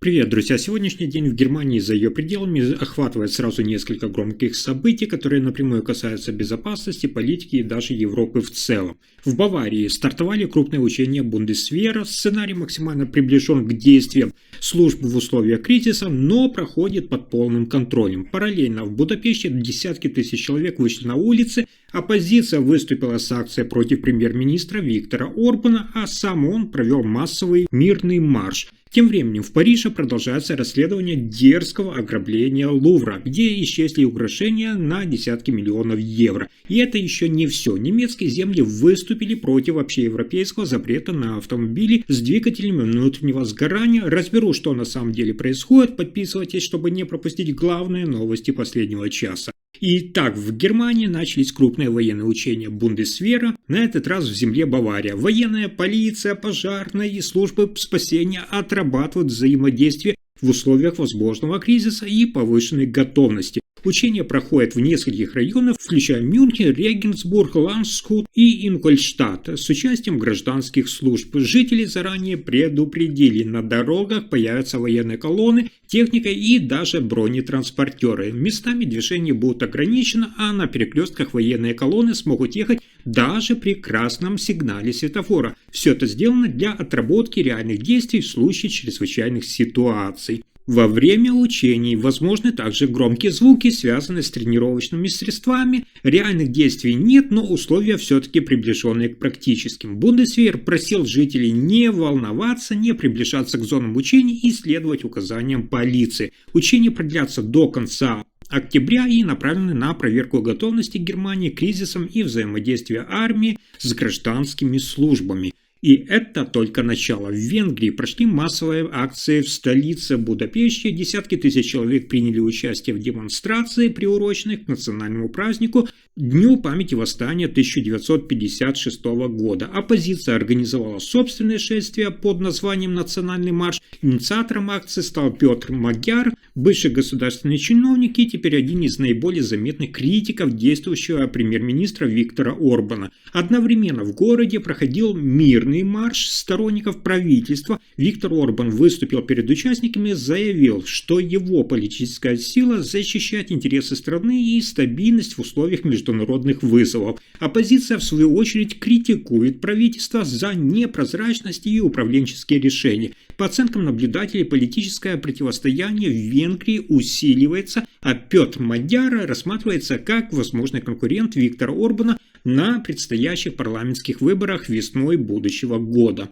Привет, друзья! Сегодняшний день в Германии и за ее пределами охватывает сразу несколько громких событий, которые напрямую касаются безопасности, политики и даже Европы в целом. В Баварии стартовали крупные учения Бундесвера, сценарий максимально приближен к действиям служб в условиях кризиса, но проходит под полным контролем. Параллельно в Будапеште десятки тысяч человек вышли на улицы, оппозиция выступила с акцией против премьер-министра Виктора Орбана, а сам он провел массовый мирный марш. Тем временем в Париже продолжается расследование дерзкого ограбления Лувра, где исчезли украшения на десятки миллионов евро. И это еще не все. Немецкие земли выступили против общеевропейского запрета на автомобили с двигателями внутреннего сгорания. Разберу, что на самом деле происходит. Подписывайтесь, чтобы не пропустить главные новости последнего часа. Итак, в Германии начались крупные военные учения Бундесвера, на этот раз в земле Бавария. Военная полиция, пожарная и службы спасения отрабатывают взаимодействие в условиях возможного кризиса и повышенной готовности. Учения проходят в нескольких районах, включая Мюнхен, Регенсбург, Ландшут и Ингольштадт, с участием гражданских служб. Жители заранее предупредили, на дорогах появятся военные колонны, техника и даже бронетранспортеры. Местами движение будет ограничено, а на перекрестках военные колонны смогут ехать даже при красном сигнале светофора. Все это сделано для отработки реальных действий в случае чрезвычайных ситуаций. Во время учений возможны также громкие звуки, связанные с тренировочными средствами. Реальных действий нет, но условия все-таки приближенные к практическим. Бундесвер просил жителей не волноваться, не приближаться к зонам учений и следовать указаниям полиции. Учения продлятся до конца октября и направлены на проверку готовности Германии к кризисам и взаимодействия армии с гражданскими службами. И это только начало. В Венгрии прошли массовые акции в столице Будапеште. Десятки тысяч человек приняли участие в демонстрации, приуроченных к национальному празднику Дню памяти восстания 1956 года. Оппозиция организовала собственное шествие под названием «Национальный марш». Инициатором акции стал Петр Magyar, бывший государственный чиновник и теперь один из наиболее заметных критиков действующего премьер-министра Виктора Орбана. Одновременно в городе проходил мирный марш сторонников правительства. Виктор Орбан выступил перед участниками, заявил, что его политическая сила защищает интересы страны и стабильность в условиях международных вызовов. Оппозиция, в свою очередь, критикует правительство за непрозрачность и управленческие решения. По оценкам наблюдателей, политическое противостояние в Венгрии усиливается, а Петр Magyar рассматривается как возможный конкурент Виктора Орбана на предстоящих парламентских выборах весной будущего года.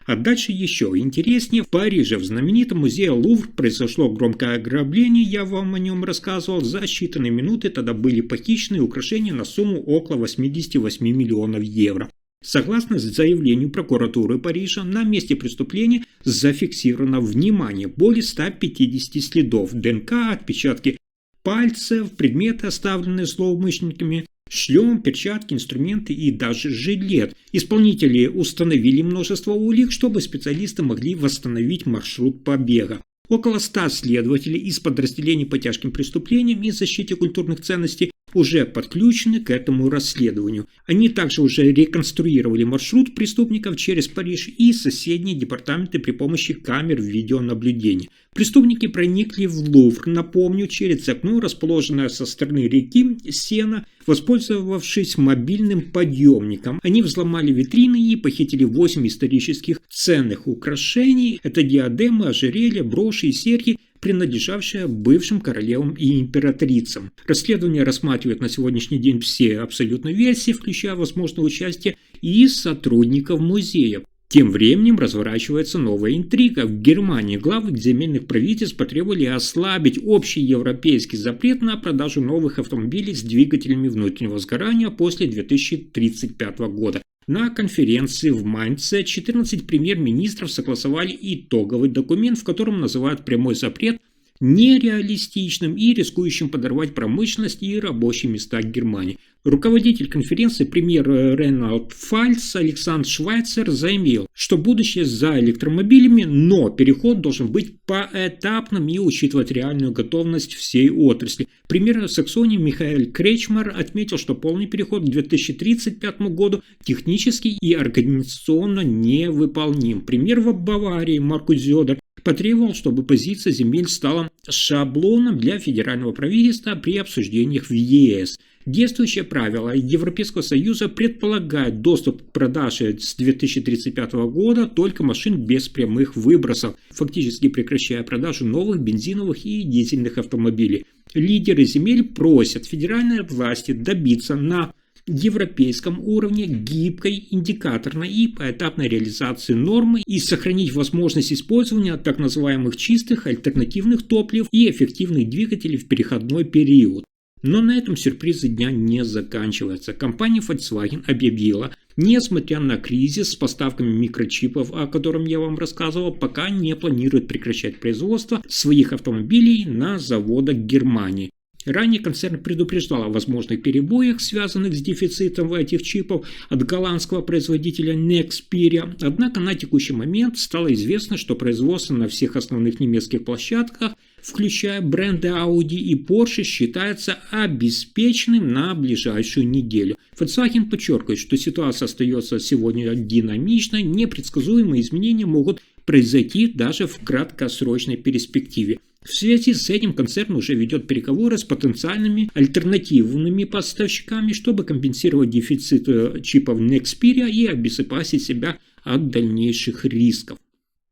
А дальше еще интереснее. В Париже в знаменитом музее Лувр произошло громкое ограбление, я вам о нем рассказывал. За считанные минуты тогда были похищены украшения на сумму около 88 миллионов евро. Согласно заявлению прокуратуры Парижа, на месте преступления зафиксировано, внимание, более 150 следов ДНК, отпечатки пальцев, предметы, оставленные злоумышленниками, шлем, перчатки, инструменты и даже жилет. Исполнители установили множество улик, чтобы специалисты могли восстановить маршрут побега. Около 100 следователей из подразделений по тяжким преступлениям и защите культурных ценностей уже подключены к этому расследованию. Они также уже реконструировали маршрут преступников через Париж и соседние департаменты при помощи камер видеонаблюдения. Преступники проникли в Лувр, напомню, через окно, расположенное со стороны реки Сена, воспользовавшись мобильным подъемником. Они взломали витрины и похитили 8 исторических ценных украшений. Это диадемы, ожерелья, броши и серьги, принадлежавшая бывшим королевам и императрицам. Расследование рассматривает на сегодняшний день все абсолютно версии, включая возможное участие и сотрудников музея. Тем временем разворачивается новая интрига. В Германии главы земельных правительств потребовали ослабить общий европейский запрет на продажу новых автомобилей с двигателями внутреннего сгорания после 2035 года. На конференции в Майнце 14 премьер-министров согласовали итоговый документ, в котором называют прямой запрет нереалистичным и рискующим подорвать промышленность и рабочие места Германии. Руководитель конференции, премьер Рейнольд Фальц Александр Швайцер заявил, что будущее за электромобилями, но переход должен быть поэтапным и учитывать реальную готовность всей отрасли. Премьер Саксонии Михаэль Кречмар отметил, что полный переход к 2035 году технически и организационно невыполним. Премьер в Баварии Маркус Зёдер потребовал, чтобы позиция земель стала шаблоном для федерального правительства при обсуждениях в ЕС. Действующее правило Европейского Союза предполагает доступ к продаже с 2035 года только машин без прямых выбросов, фактически прекращая продажу новых бензиновых и дизельных автомобилей. Лидеры земель просят федеральные власти добиться на европейском уровне гибкой, индикаторной и поэтапной реализации нормы и сохранить возможность использования так называемых чистых альтернативных топлив и эффективных двигателей в переходной период. Но на этом сюрпризы дня не заканчиваются. Компания Volkswagen объявила, несмотря на кризис с поставками микрочипов, о котором я вам рассказывал, пока не планирует прекращать производство своих автомобилей на заводах Германии. Ранее концерн предупреждал о возможных перебоях, связанных с дефицитом этих чипов от голландского производителя Nexperia, однако на текущий момент стало известно, что производство на всех основных немецких площадках, включая бренды Audi и Porsche, считается обеспеченным на ближайшую неделю. Volkswagen подчеркивает, что ситуация остается сегодня динамичной, непредсказуемые изменения могут произойти даже в краткосрочной перспективе. В связи с этим концерн уже ведет переговоры с потенциальными альтернативными поставщиками, чтобы компенсировать дефицит чипов Nexperia и обезопасить себя от дальнейших рисков.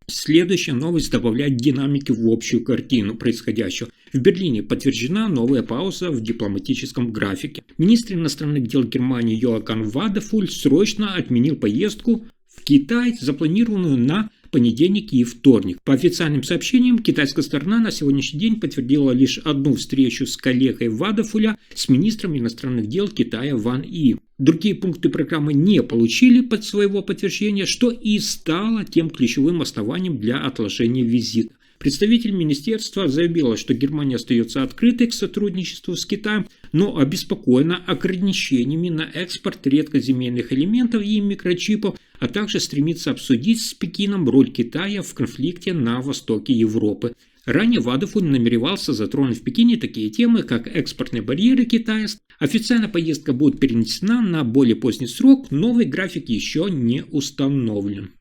Следующая новость добавляет динамики в общую картину происходящего. В Берлине подтверждена новая пауза в дипломатическом графике. Министр иностранных дел Германии Йоахим Вадефуль срочно отменил поездку в Китай, запланированную на понедельник и вторник. По официальным сообщениям, китайская сторона на сегодняшний день подтвердила лишь одну встречу с коллегой Вадефуля с министром иностранных дел Китая Ван И. Другие пункты программы не получили под своего подтверждения, что и стало тем ключевым основанием для отложения визита. Представитель министерства заявила, что Германия остается открытой к сотрудничеству с Китаем, но обеспокоена ограничениями на экспорт редкоземельных элементов и микрочипов, а также стремится обсудить с Пекином роль Китая в конфликте на востоке Европы. Ранее Вадефуль намеревался затронуть в Пекине такие темы, как экспортные барьеры Китая. Официально поездка будет перенесена на более поздний срок, новый график еще не установлен.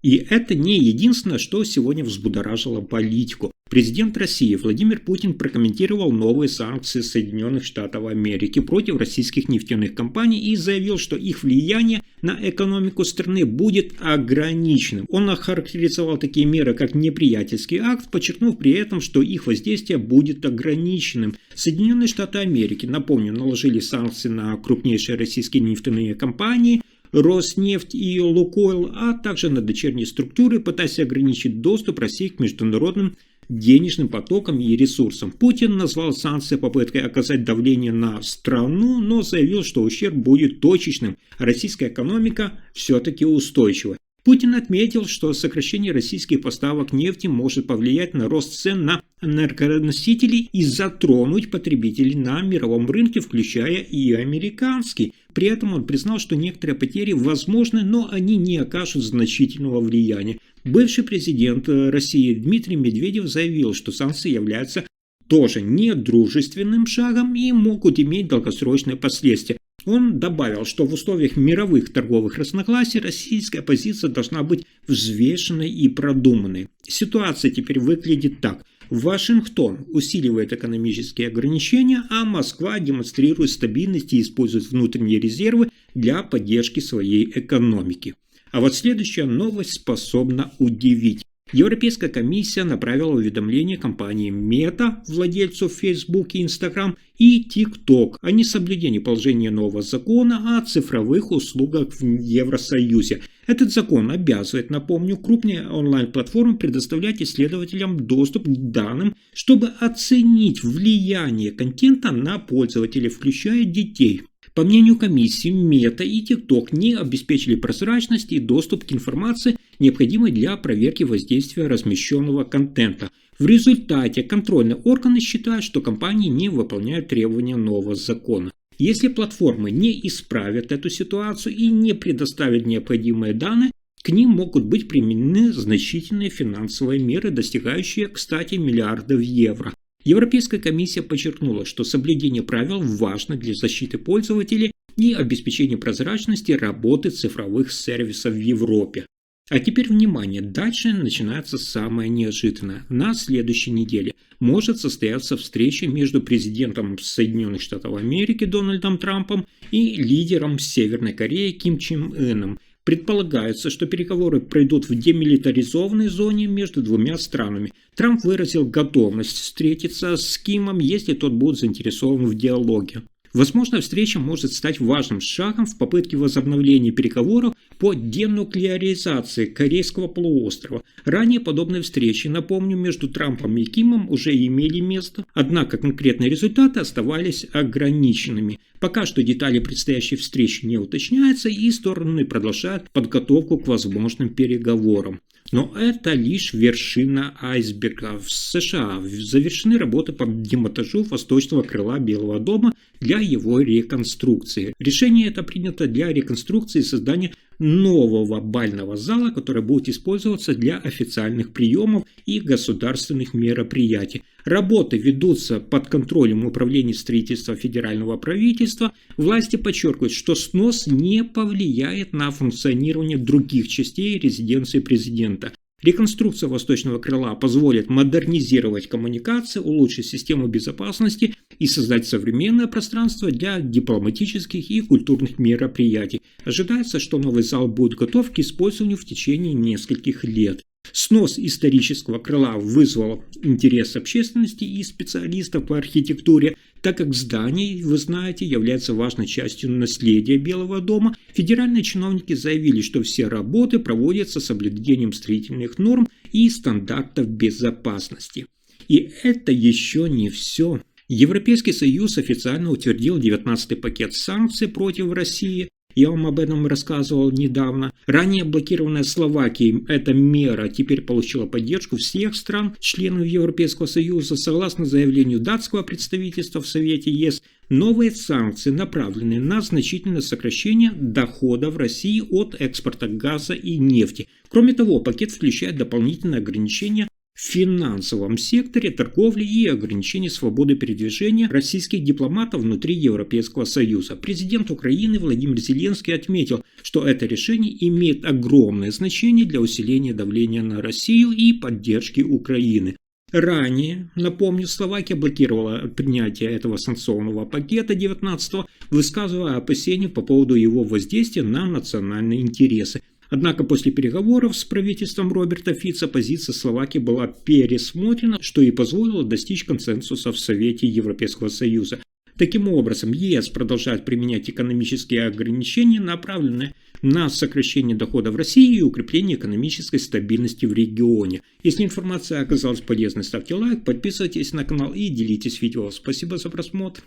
И это не единственное, что сегодня взбудоражило политику. Президент России Владимир Путин прокомментировал новые санкции Соединенных Штатов Америки против российских нефтяных компаний и заявил, что их влияние на экономику страны будет ограниченным. Он охарактеризовал такие меры как неприятельский акт, подчеркнув при этом, что их воздействие будет ограниченным. Соединенные Штаты Америки, напомню, наложили санкции на крупнейшие российские нефтяные компании Роснефть и Лукойл, а также на дочерние структуры, пытаясь ограничить доступ России к международным денежным потокам и ресурсам. Путин назвал санкции попыткой оказать давление на страну, но заявил, что ущерб будет точечным, а российская экономика все-таки устойчива. Путин отметил, что сокращение российских поставок нефти может повлиять на рост цен на энергоносители и затронуть потребителей на мировом рынке, включая и американский. При этом он признал, что некоторые потери возможны, но они не окажут значительного влияния. Бывший президент России Дмитрий Медведев заявил, что санкции являются тоже недружественным шагом и могут иметь долгосрочные последствия. Он добавил, что в условиях мировых торговых разногласий российская позиция должна быть взвешенной и продуманной. Ситуация теперь выглядит так. Вашингтон усиливает экономические ограничения, а Москва демонстрирует стабильность и использует внутренние резервы для поддержки своей экономики. А вот следующая новость способна удивить. Европейская комиссия направила уведомление компании Meta, владельцу Facebook и Instagram, и TikTok о несоблюдении положения нового закона о цифровых услугах в Евросоюзе. Этот закон обязывает, напомню, крупные онлайн-платформы предоставлять исследователям доступ к данным, чтобы оценить влияние контента на пользователей, включая детей. По мнению комиссии, Meta и TikTok не обеспечили прозрачность и доступ к информации, необходимой для проверки воздействия размещенного контента. В результате контрольные органы считают, что компании не выполняют требования нового закона. Если платформы не исправят эту ситуацию и не предоставят необходимые данные, к ним могут быть применены значительные финансовые меры, достигающие, кстати, миллиардов евро. Европейская комиссия подчеркнула, что соблюдение правил важно для защиты пользователей и обеспечения прозрачности работы цифровых сервисов в Европе. А теперь внимание, дальше начинается самое неожиданное. На следующей неделе может состояться встреча между президентом Соединенных Штатов Америки Дональдом Трампом и лидером Северной Кореи Ким Чен Ыном. Предполагается, что переговоры пройдут в демилитаризованной зоне между двумя странами. Трамп выразил готовность встретиться с Кимом, если тот будет заинтересован в диалоге. Возможно, встреча может стать важным шагом в попытке возобновления переговоров по денуклеаризации Корейского полуострова. Ранее подобные встречи, напомню, между Трампом и Кимом уже имели место, однако конкретные результаты оставались ограниченными. Пока что детали предстоящей встречи не уточняются, и стороны продолжают подготовку к возможным переговорам. Но это лишь вершина айсберга. В США завершены работы по демонтажу восточного крыла Белого дома для его реконструкции. Решение это принято для реконструкции и создания нового бального зала, который будет использоваться для официальных приемов и государственных мероприятий. Работы ведутся под контролем Управления строительства федерального правительства. Власти подчеркивают, что снос не повлияет на функционирование других частей резиденции президента. Реконструкция восточного крыла позволит модернизировать коммуникации, улучшить систему безопасности и создать современное пространство для дипломатических и культурных мероприятий. Ожидается, что новый зал будет готов к использованию в течение нескольких лет. Снос исторического крыла вызвал интерес общественности и специалистов по архитектуре, так как здание, вы знаете, является важной частью наследия Белого дома. Федеральные чиновники заявили, что все работы проводятся с соблюдением строительных норм и стандартов безопасности. И это еще не все. Европейский Союз официально утвердил 19-й пакет санкций против России. Я вам об этом рассказывал недавно. Ранее блокированная Словакией эта мера теперь получила поддержку всех стран, членов Европейского Союза. Согласно заявлению датского представительства в Совете ЕС, новые санкции направлены на значительное сокращение доходов России от экспорта газа и нефти. Кроме того, пакет включает дополнительные ограничения в финансовом секторе, торговли и ограничения свободы передвижения российских дипломатов внутри Европейского Союза. Президент Украины Владимир Зеленский отметил, что это решение имеет огромное значение для усиления давления на Россию и поддержки Украины. Ранее, напомню, Словакия блокировала принятие этого санкционного пакета 19-го, высказывая опасения по поводу его воздействия на национальные интересы. Однако после переговоров с правительством Роберта Фица позиция Словакии была пересмотрена, что и позволило достичь консенсуса в Совете Европейского Союза. Таким образом, ЕС продолжает применять экономические ограничения, направленные на сокращение доходов России и укрепление экономической стабильности в регионе. Если информация оказалась полезной, ставьте лайк, подписывайтесь на канал и делитесь видео. Спасибо за просмотр.